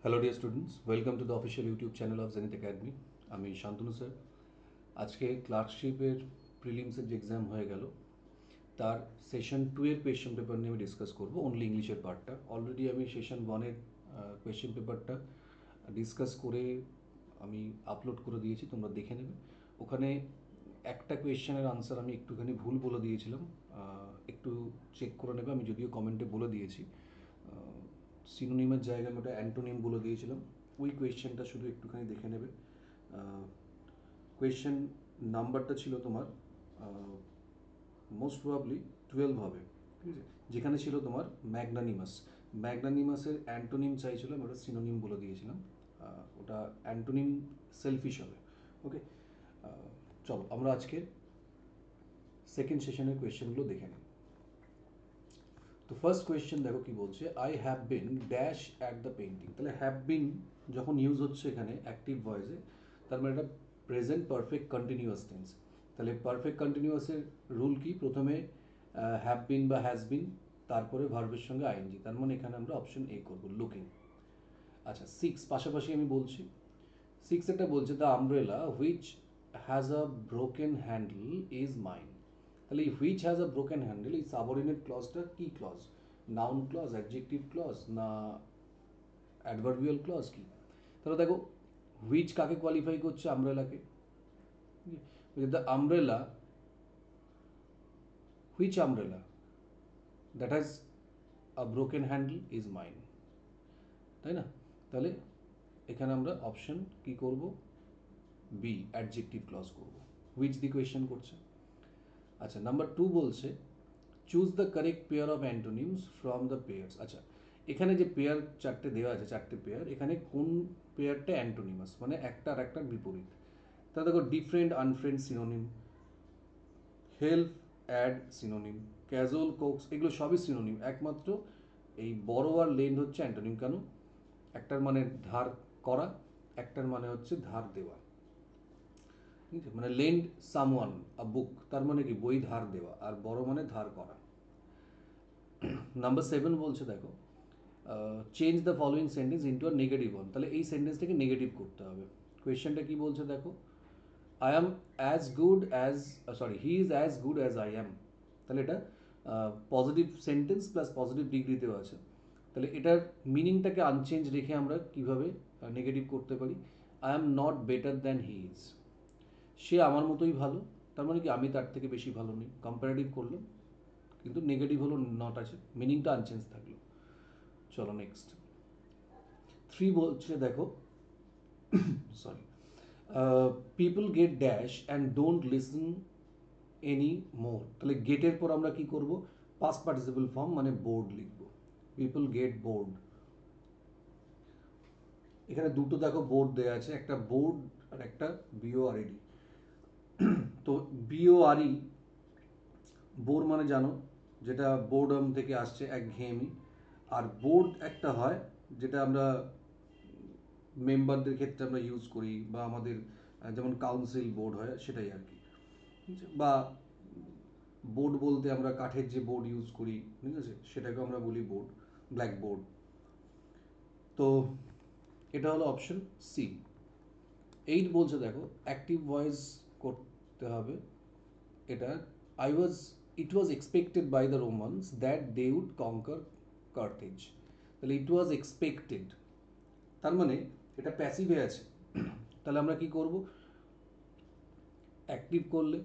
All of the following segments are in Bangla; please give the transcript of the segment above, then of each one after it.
Hello dear students, welcome to the official YouTube channel of zenith academy. আমি শান্তনু স্যার। আজকে ক্লার্কশিপের প্রিলিমসের যে এক্সাম হয়ে গেল তার সেশন 2 এর কোয়েশ্চেন পেপার নিয়ে আমি ডিসকাস করবো, অনলি ইংলিশের পার্টটা। অলরেডি আমি সেশন 1 এর কোয়েশ্চেন পেপারটা ডিসকাস করে আমি আপলোড করে দিয়েছি, তোমরা দেখে নেবে। ওখানে একটা কোয়েশ্চেনের আনসার আমি একটুখানি ভুল বলে দিয়েছিলাম, একটু চেক করে নেবে। আমি যদিও কমেন্টে বলে দিয়েছি, সিনোনিমের জায়গায় আমি ওটা অ্যান্টোনিম বলে দিয়েছিলাম। ওই কোয়েশ্চেনটা শুধু একটুখানি দেখে নেবে। কোয়েশ্চেন নাম্বারটা ছিল তোমার মোস্ট প্রবাবলি 12 হবে, ঠিক আছে। যেখানে ছিল তোমার ম্যাগনানিমাস, ম্যাগনানিমাসের অ্যান্টোনিম চাইছিল, আমি ওটা সিনোনিম বলে দিয়েছিলাম। ওটা অ্যান্টোনিম সেলফিশ হবে। ওকে, চলো আমরা আজকে সেকেন্ড সেশনের কোয়েশ্চেনগুলো দেখে নিই। তো ফার্স্ট কোয়েশ্চেন দেখো কি বলছে, I have been dash at the painting. তাহলে হ্যাভ বিন যখন ইউজ হচ্ছে এখানে অ্যাক্টিভ ভয়েসে, তার মানে এটা প্রেজেন্ট পারফেক্ট কন্টিনিউয়াস টেন্স। তাহলে পারফেক্ট কন্টিনিউয়াসের রুল কি, প্রথমে হ্যাভ বিন বা হ্যাজ বিন, তারপরে ভার্বের সঙ্গে আইএনজি। তার মানে এখানে আমরা অপশন এ করবো, লুকিং। আচ্ছা, 6 পাশাপাশি আমি বলছি। 6 একটা বলছে, the umbrella which has a broken handle is mine. তাহলে এই which has a broken handle, এই সাবঅর্ডিনেট ক্লজটা কি ক্লজ? নাউন ক্লজ, অ্যাডজেক্টিভ ক্লজ, না অ্যাডভার্বিয়াল ক্লজ কি? তাহলে দেখো হুইচ কাকে কোয়ালিফাই করছে, আমব্রেলাকে। The umbrella, which umbrella that has a broken handle is mine, তাই না? তাহলে এখানে আমরা অপশন কি করব, বি, অ্যাডজেক্টিভ ক্লজ করব। হুইচ দি কোয়েশ্চেন করছে। আচ্ছা, নাম্বার 2 বলছে choose the correct pair of antonyms from the pairs. আচ্ছা, এখানে যে পেয়ার চারটে দেওয়া আছে, চারটে পেয়ার, এখানে কোন পেয়ারটা অ্যান্টোনিমাস, মানে একটা আর একটার বিপরীত। তা দেখো, different unfriend synonym, help aid synonym, casual কোক্স, এগুলো সবই সিনোনিম। একমাত্র এই বড় আর লেন্ড হচ্ছে অ্যান্টোনিম। কেন? একটার মানে ধার করা, একটার মানে হচ্ছে ধার দেওয়া। ঠিক আছে, মানে লেন্ড সামওয়ান আ বুক, তার মানে কি বই ধার দেওয়া, আর বড় মানে ধার করা। নাম্বার 7 বলছে দেখো, change the following sentence into a negative one. তাহলে এই সেন্টেন্সটাকে নেগেটিভ করতে হবে। কোয়েশ্চেনটা কি বলছে দেখো, I am as good as, sorry, he is as good as I am. তাহলে এটা পজিটিভ সেন্টেন্স প্লাস পজিটিভ ডিগ্রিতেও আছে। তাহলে এটার মিনিংটাকে আনচেঞ্জ রেখে আমরা কিভাবে নেগেটিভ করতে পারি, I am not better than he is. সে আমার মতোই ভালো, তার মানে কি আমি তার থেকে বেশি ভালো নেই, কম্পারেটিভ করলাম, কিন্তু নেগেটিভ হলো নট আছে, মিনিংটা আনচেঞ্জ থাকলো। চলো নেক্সট। 3 বলছে দেখো, sorry, people get dash and don't listen any more. তাহলে গেটের পর আমরা কি করব, পাস্ট পার্টিসিপল ফর্ম মানে বোর্ড লিখবো। People get bored. এখানে দুটো দেখো বোর্ড দেওয়া আছে, একটা বোর্ড আর একটা বিওআরইডি। তো বিওআরই, বোর মানে জানো, যেটা বোর্ডম থেকে আসছে, একঘেয়েমি। আর বোর্ড একটা হয় যেটা আমরা মেম্বারদের ক্ষেত্রে আমরা ইউজ করি, বা আমাদের যেমন কাউন্সিল বোর্ড হয় সেটাই আর কি। ঠিক আছে, বা বোর্ড বলতে আমরা কাঠের যে বোর্ড ইউজ করি, ঠিক আছে, সেটাকে আমরা বলি বোর্ড, ব্ল্যাক বোর্ড। তো এটা হলো অপশন সি। 8 বলছে দেখো, অ্যাক্টিভ ভয়েস করতে হবে। এটা I was, it was expected by the Romans that they would conquer Carthage. তাহলে ইট ওয়াজ এক্সপেক্টেড, তার মানে এটা প্যাসিভে আছে। তাহলে আমরা কি করব, অ্যাক্টিভ করলে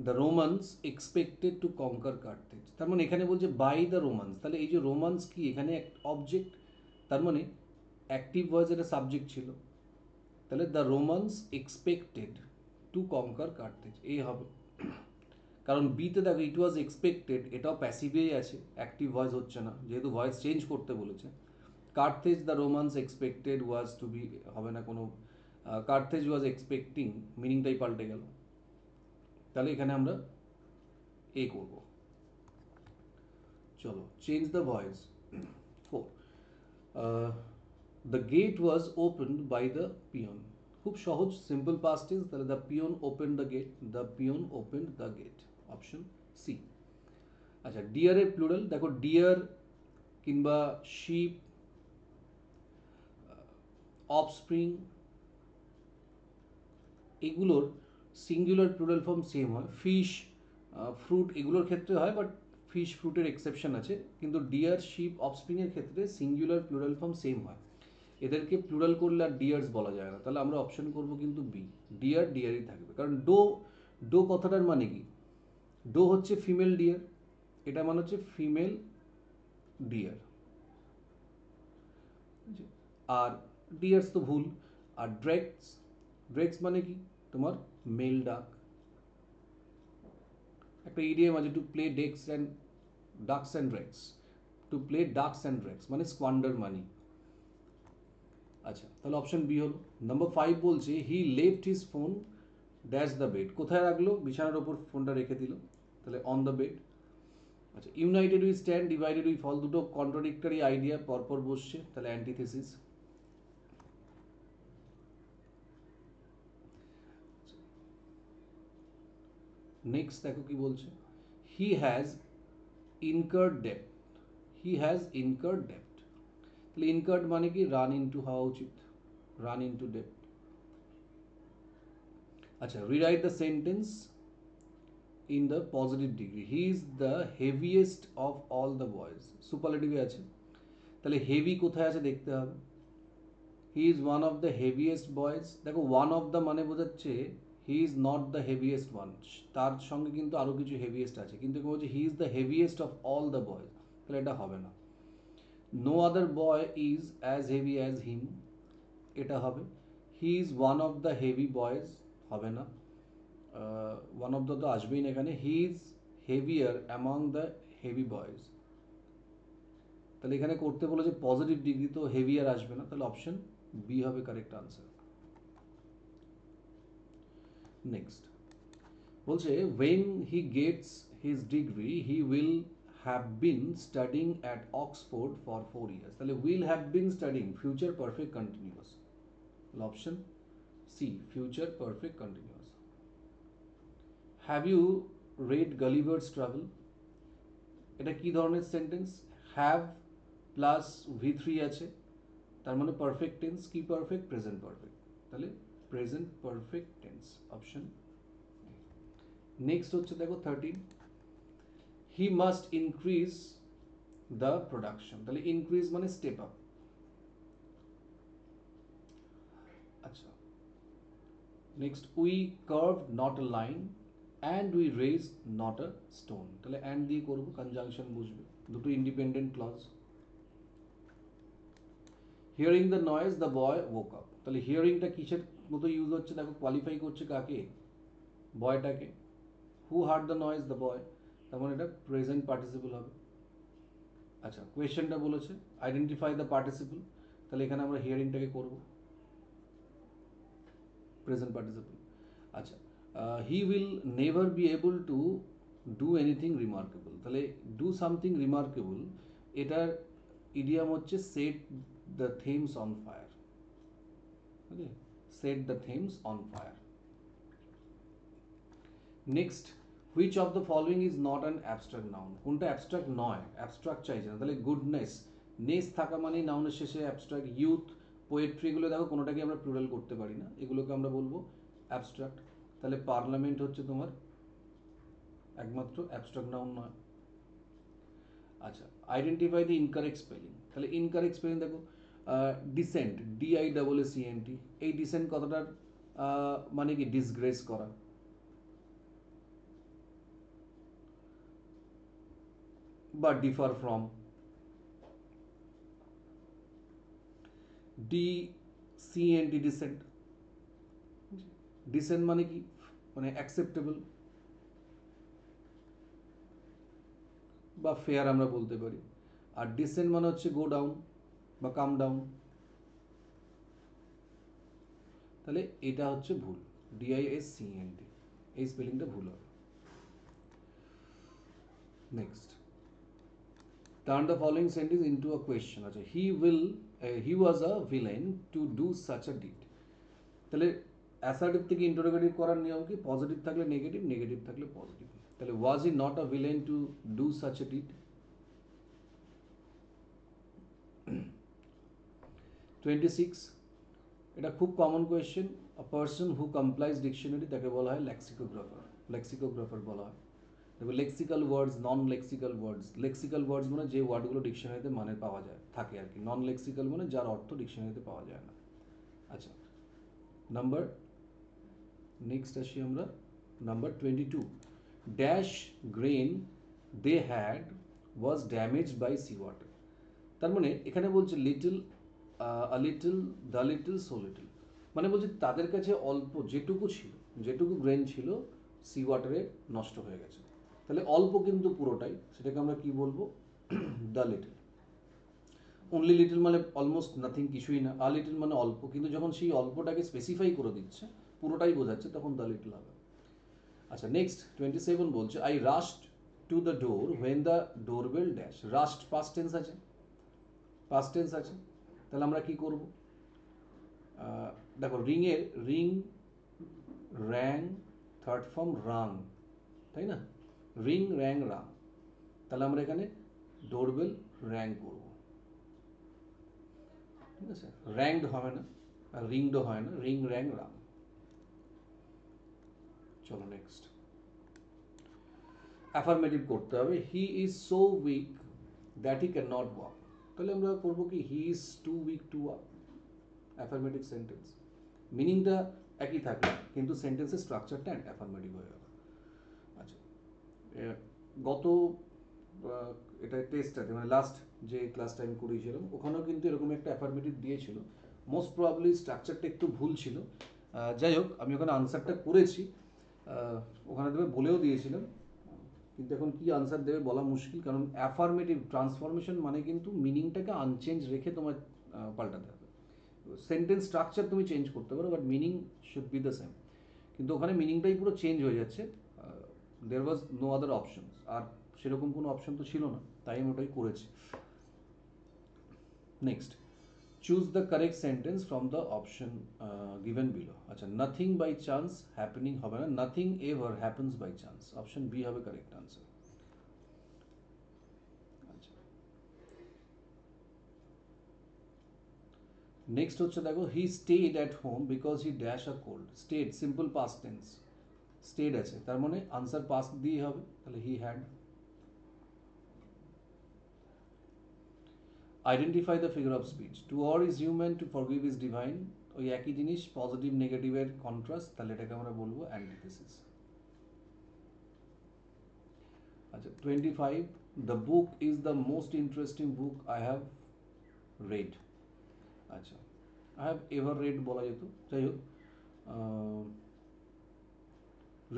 the Romans expected to কনকার Carthage, তার মানে এখানে বলছে বাই দ্য রোমান্স। তাহলে এই যে রোমান্স কি, এখানে অবজেক্ট, তার মানে অ্যাক্টিভ ভয়েস এটা সাবজেক্ট ছিল। তাহলে the Romans expected to কনকার Carthage, এই হবে। কারণ বিতে দেখো ইট ওয়াজ এক্সপেক্টেড, এটাও প্যাসিভেই আছে, অ্যাক্টিভ ভয়েস হচ্ছে না, যেহেতু ভয়েস চেঞ্জ করতে বলেছে। Carthage the Romans expected was to be, হবে না কোনো, কার্থেজ ওয়াজ এক্সপেক্টিং, মিনিংটাই পাল্টে গেল। তাহলে এখানে আমরা এ করব। চলো, change the voice. 4, the gate was opened by the peon. খুব সহজ, সিম্পল পাস্ট টেন্স। তাহলে the peon opened the gate, the peon opened the gate, option C. আচ্ছা, ডিয়ারের প্লুরাল দেখো, ডিয়ার কিংবা শিপ, অফস্প্রিং, এগুলোর সিঙ্গুলার প্লুরাল ফর্ম সেম হয়। ফিশ, ফ্রুট এগুলোর ক্ষেত্রে হয়, বাট ফিশ ফ্রুটের এক্সেপশন আছে, কিন্তু ডিয়ার, শিপ, অফস্প্রিংয়ের ক্ষেত্রে সিঙ্গুলার প্লুরাল ফর্ম সেম হয়। এদেরকে প্লুরাল করলে আর ডিয়ার্স বলা যায় না, তাহলে আমরা অপশন করব কিন্তু বি, ডিয়ার ডিয়ারই থাকবে। কারণ ডো, ডো কথাটার মানে কি, ডো হচ্ছে ফিমেল ডিয়ার, এটা মানে হচ্ছে ফিমেল ডিয়ার, আর ডিয়ার্স তো ভুল। আর ড্রেক্স, ড্রেক্স মানে কি তোমার মেল ডাক। একটা ইডিয়াম আছে, to play ducks and ducks and drakes, to play ducks and drakes মানে স্কোয়ান্ডার মানি। আচ্ছা, তাহলে অপশন বি হলো। নাম্বার 5 বলছে he left his phone dash the bed, কোথায় রাখলো, বিছানার ওপর ফোনটা রেখে দিল, তাহলে অন দ্য বেড। আচ্ছা, united we stand, divided we fall, দুটো কন্ট্রাডিক্টরি আইডিয়া পরপর বসছে, তাহলে অ্যান্টিথেসিস। নেক্সট দেখো কি বলছে, he has incurred ডেপ্ট, he has incurred ডেপ্ট, তাহলে ইনকার্ড মানে কি রান ইনটু হওয়া উচিত, রান ইনটু ডেপ্ট। আচ্ছা, rewrite the sentence in the positive degree, he is the heaviest of all the boys, সুপারলেটিভে আছে, তাহলে হেভি কোথায় আছে দেখতে হবে। He is one of the heaviest boys, দেখো ওয়ান অফ দ্য মানে বোঝাচ্ছে he is not the heaviest one, তার সঙ্গে কিন্তু আরও কিছু হেভিয়েস্ট আছে, কিন্তু বলছে he is the heaviest of all the boys, তাহলে এটা হবে না। No other boy is as heavy as him, এটা হবে। He is one of the heavy boys, হবে না, ওয়ান অফ দ্য তো আসবেই না এখানে। He is heavier among the heavy boys, তাহলে এখানে করতে বলেছে পজিটিভ ডিগ্রি, তো হেভিয়ার আসবে না, তাহলে অপশন বি হবে কারেক্ট আনসার। নেক্সট বলছে when he gets his degree he will have been studying at Oxford for 4 years, তাহলে will have been studying future perfect continuous, option C future perfect continuous। have you read Gulliver's Travel, এটা কি ধরনের সেন্টেন্স, হ্যাভ প্লাস V3 আছে, তার মানে পারফেক্ট টেন্স, কি পারফেক্ট, প্রেজেন্ট পারফেক্ট, তাহলে present perfect tense, option. Next হচ্ছে দেখো 13, he must increase the production, তাহলে ইনক্রিজ মানে স্টেপ আপ। আচ্ছা, next we carve not a line and we raise not a stone, তাহলে অ্যান্ড দিয়ে করবো, কনজাংশন বুঝবে, দুটো independent clause. Hearing the noise the boy woke up, তাহলে হিয়ারিংটা কিসের মতো ইউজ হচ্ছে দেখো, কোয়ালিফাই করছে কাকে, বয়টাকে। Who heard the noise, the boy, তার মানে এটা প্রেজেন্ট পার্টিসিপল হবে। আচ্ছা, কোয়েশ্চেনটা বলেছে আইডেন্টিফাই দ্য পার্টিসিপল, তাহলে এখানে আমরা হিয়ারিংটাকে করব প্রেজেন্ট পার্টিসিপল। আচ্ছা, he will never be able to do anything remarkable, তাহলে ডু সামথিং রিমার্কেবল, এটার ইডিয়াম হচ্ছে set the themes on fire, okay, set the themes on fire. Next, which of the following is not an abstract noun, কোনটা অ্যাবস্ট্রাক্ট নয়, অ্যাবস্ট্রাক্ট চাইছে না, তাহলে গুডনেস, নেস থাকা মানেই নাউনের শেষে অ্যাবস্ট্রাক্ট। ইউথ, পোয়েট্রি, এগুলো দেখো কোনোটাকে আমরা প্লুরাল করতে পারি না, এগুলোকে আমরা বলবো অ্যাবস্ট্রাক্ট, তাহলে পার্লামেন্ট হচ্ছে তোমার একমাত্র অ্যাবস্ট্রাক্ট নাউন নয়। আচ্ছা, আইডেন্টিফাই দি ইনকারেক্ট স্পেলিং, তাহলে ইনকারেক্ট স্পেলিং দেখো, ডিসেন্ট, DISSENT, এই ডিসেন্ট কথাটার মানে কি ডিসগ্রেস করা, বা differ from, DCENT, decent, decent মানে কি, মানে অ্যাকসেপ্টেবল বা ফেয়ার আমরা বলতে পারি, আর ডিসেন্ট মানে হচ্ছে গো ডাউন বা কাম ডাউন, তাহলে এটা হচ্ছে ভুল, DISCENT, এই স্পেলিংটা ভুল হবে। Next, turn the following sentence into a question, আচ্ছা, he was a villain to do such a deed, তাহলে অ্যাসার্টিভ থেকে ইন্টারোগেটিভ করার নিয়ম কি, পজিটিভ থাকলে নেগেটিভ, নেগেটিভ থাকলে পজিটিভ, তাহলে was he not a villain to do such a deed। 26, এটা খুব common question. A person who কমপ্লাইজ dictionary তাকে বলা হয় লেক্সিকোগ্রাফার। লেক্সিকোগ্রাফার বলা হয়। দেখো লেক্সিক্যাল ওয়ার্ডস, নন লেক্সিক্যাল ওয়ার্ডস। লেক্সিক্যাল ওয়ার্ডস মানে যে ওয়ার্ডগুলো ডিকশনারিতে মানে পাওয়া যায় থাকে আর কি। নন লেক্সিক্যাল মানে যার অর্থ ডিকশনারিতে পাওয়া যায় না। আচ্ছা, নাম্বার নেক্সট আসি আমরা number 22। Dash grain they had was damaged by sea water. তার মানে এখানে বলছে little, a little, the little, so little. মানে বলছে তাদের কাছে অল্প যেটুকু ছিল, যেটুকু গ্রেন ছিল সি ওয়াটারে নষ্ট হয়ে গেছে। তাহলে অল্প কিন্তু পুরোটাই, সেটাকে আমরা কি বলবো? The little. অনলি লিটল মানে অলমোস্ট নাথিং, কিছুই না। আ লিটল মানে অল্প, কিন্তু যখন সেই অল্পটাকে স্পেসিফাই করে দিচ্ছে, পুরোটাই বোঝাচ্ছে, তখন দ্য লিটল হবে। আচ্ছা, নেক্সট 27 বলছে I রাশড to the door when the doorbell dash. রাশড past tense আছে, পাস্ট টেন্স আছে, তাহলে আমরা কি করব? দেখো রিংয়ের রিং, র্যাং, থার্ড ফর্ম রাং, তাই না? রিং, র্যাং, রাং। তাহলে আমরা এখানে ডোরবেল র্যাং করব, ঠিক আছে? র্যাংড হবে না, আর রিংডও হয় না, রিং, র্যাং, রাং। চলো নেক্সট, অ্যাফার্মেটিভ করতে হবে। He is so weak that he can not walk. তাহলে আমরা করবো কি? He is too weak to walk. Affirmative sentence, মিনিংটা একই থাকে কিন্তু সেন্টেন্সের স্ট্রাকচারটা অ্যাফার্মেটিভ হয়ে গেল। আচ্ছা, গত এটা টেস্টটাতে মানে লাস্ট যে ক্লাসটা আমি করিয়েছিলাম ওখানেও কিন্তু এরকম একটা অ্যাফার্মেটিভ দিয়েছিল। মোস্ট প্রবাবলি স্ট্রাকচারটা একটু ভুল ছিল। যাই হোক, আমি ওখানে আনসারটা করেছি, ওখানে দেবে বলেও দিয়েছিলাম, কিন্তু এখন কি আনসার দেবে বলা মুশকিল, কারণ অ্যাফার্মেটিভ ট্রান্সফরমেশন মানে কিন্তু মিনিংটাকে আনচেঞ্জ রেখে তোমার পাল্টাতে হবে। সেন্টেন্স স্ট্রাকচার তুমি চেঞ্জ করতে পারো, but meaning should be the same. কিন্তু ওখানে মিনিংটাই পুরো চেঞ্জ হয়ে যাচ্ছে। দেয়ার ওয়াজ নো আদার অপশনস, আর সেরকম কোনো অপশন তো ছিল না, তাই আমি ওটাই করেছি। Next, choose the correct sentence from the option given below. আচ্ছা, নাথিং বাই চান্স হ্যাপেনিং হবে না, nothing ever happens by chance. Option B হবে কারেক্ট আনসার। আচ্ছা, নেক্সট হচ্ছে দেখো, he stayed at home because he dash a cold. Stayed simple past tense, stayed আছে, তার মানে আনসার পাস্ট দিয়ে হবে, তাহলে he had. Identify the figure of speech. To err is human, to forgive is divine. ওই একই জিনিস, পজিটিভ নেগেটিভের কন্ট্রাস্ট, তাহলে এটাকে আমরা বলবো অ্যান্টিথেসিস। আচ্ছা, 25, the book is the most interesting book I have read. আচ্ছা, আই হ্যাভ এভার রেড বলা যেত, যাই হোক।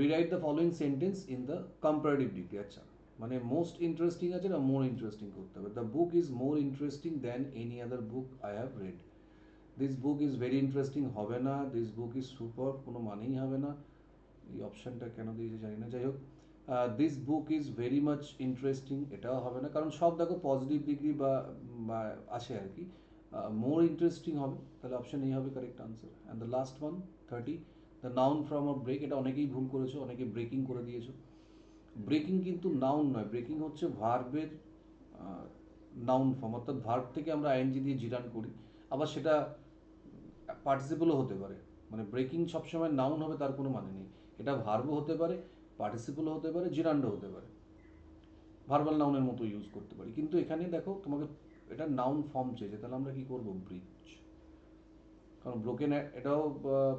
Rewrite the following sentence in the comparative degree. আচ্ছা, মানে মোস্ট ইন্টারেস্টিং আছে না, মোর ইন্টারেস্টিং করতে হবে। The book is more interesting than any other book I have read. This book is very interesting হবে না, দিস বুক ইজ সুপার কোনো মানেই হবে না, এই অপশানটা কেন দিয়েছে জানি না, যাই হোক। This book is very much interesting, এটাও হবে না, কারণ সব দেখো পজিটিভ ডিগ্রি বা আসে আর কি। মোর ইন্টারেস্টিং হবে, তাহলে অপশন এই হবে correct answer. And the last one 30, the noun from a break. এটা অনেকেই ভুল করেছো, অনেকে ব্রেকিং করে দিয়েছো। ব্রেকিং কিন্তু নাউন নয়, ব্রেকিং হচ্ছে ভার্বের নাউন ফর্ম, অর্থাৎ ভার্ব থেকে আমরা আইএনজি দিয়ে জিরান করি, আবার সেটা পার্টিসিপলও হতে পারে। মানে ব্রেকিং সবসময় নাউন হবে তার কোনো মানে নেই, এটা ভার্বও হতে পারে, পার্টিসিপলও হতে পারে, জিরান্ডও হতে পারে, ভার্বাল নাউনের মতো ইউজ করতে পারি। কিন্তু এখানে দেখো তোমাকে এটা নাউন ফর্ম চেয়েছে, তাহলে আমরা কি করব? ব্রিচ। কারণ ব্রোকেন এটাও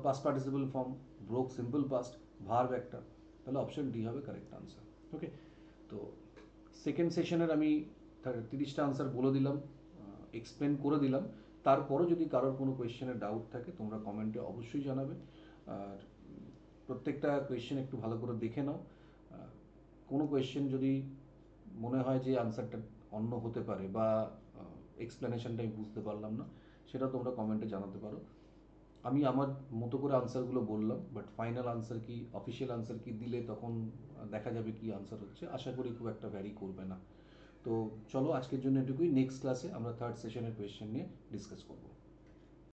past participle form, broke simple past, verb একটা, তাহলে অপশন ডি হবে কারেক্ট আনসার। ওকে, তো সেকেন্ড সেশনের আমি 30টা আনসার বলে দিলাম, এক্সপ্লেন করে দিলাম। তারপরও যদি কারোর কোনো কোয়েশ্চেনের ডাউট থাকে তোমরা কমেন্টে অবশ্যই জানাবে। আর প্রত্যেকটা কোয়েশ্চেন একটু ভালো করে দেখে নাও। কোনো কোয়েশ্চেন যদি মনে হয় যে আনসারটা অন্য হতে পারে বা এক্সপ্লেনেশনটা আমি বুঝতে পারলাম না, সেটা তোমরা কমেন্টে জানাতে পারো। আমি আমার মতো করে আনসারগুলো বললাম, বাট ফাইনাল আনসার কি, অফিসিয়াল আনসার কি দিলে তখন দেখা যাবে কি আনসার হচ্ছে। আশা করি খুব একটা ভ্যারি করবে না। তো চলো আজকের জন্য এটুকুই, নেক্সট ক্লাসে আমরা থার্ড সেশনের কোয়েশ্চেন নিয়ে ডিসকাস করবো।